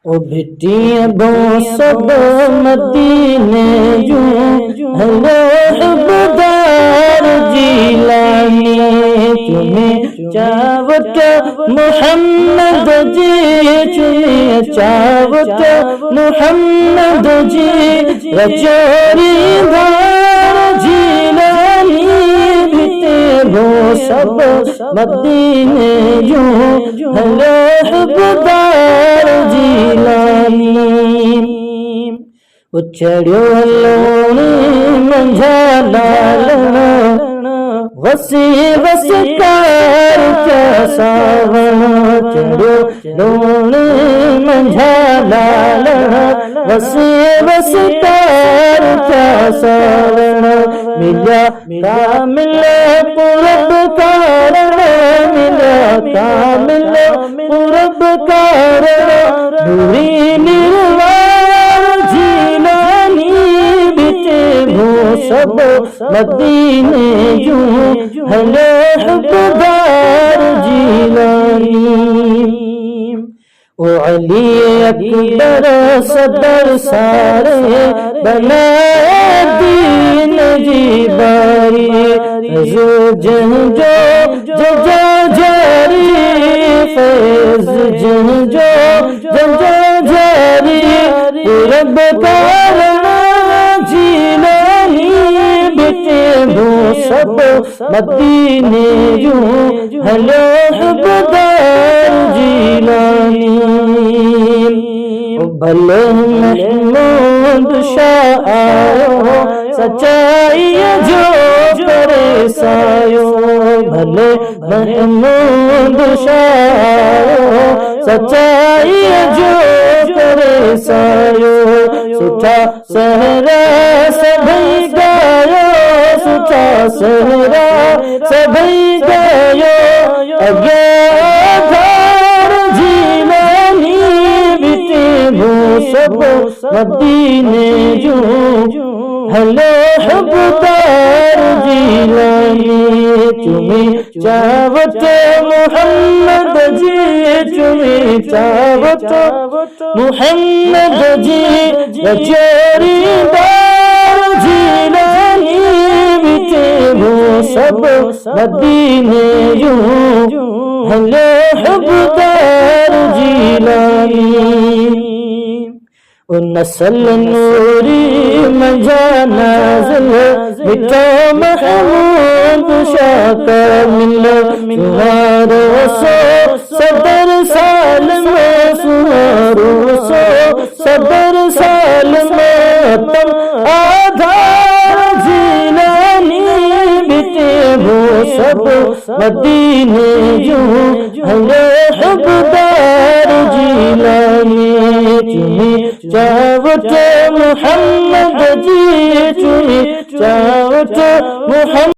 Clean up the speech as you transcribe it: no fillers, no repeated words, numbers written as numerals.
ओ बेटियां दो सब मदीने जो हेलो हबदार जिलानी तुम्हें चावट मोहम्मद जी तुम्हें चावट मोहम्मद जी रचोरी दार जिलानी बीते वो सब मदीने जो हेलो हबदार उछड़ो लोणी मंझा लालना वसी वसकार क्या सावण चढ़ो लोणी मंझा लालना वसी वसकार क्या सावण मिला कामिल पुरब कारण मिला कामिल पुरब कारण दूरी निर्वाण सब मदीने जो हेलो हबदार जिलानी ओ अली अकबर सदर सारे बनाए दीन जी बारी जन जो जजा जारी फैज जन जो जजा जारी रब कारण सब मदीने जो हेलो हबदार जिलानी भले महमूद शाह आयो सच्चाई जो करे सायो भले महमूद शाह आयो सच्चाई जो करे सायो सुठा सहरा सभी गायो सुठा सहरा सभी गायो अज्ञाधार जिलानी बीते वो सब मदीने जो हेलो हबदार जिलानी तुम्हें चावत मोहम्मद जी तुम्हें चावत मोहम्मद जी रचोरी दार जिलानी बीते वो सब मदीने जो हेलो हबदार जिलानी नस्ल नूरी मंझा नाज़िल मिठो महमूद शाह कामिल सुहारो सो सदर साल में सुहारो सो सदर साल में तुम आधार जिलानी बीते वो सब मदीने जो हेलो हबदार जिलानी चावट मोहम्मद जी तुम्हें चावट मोहम्मद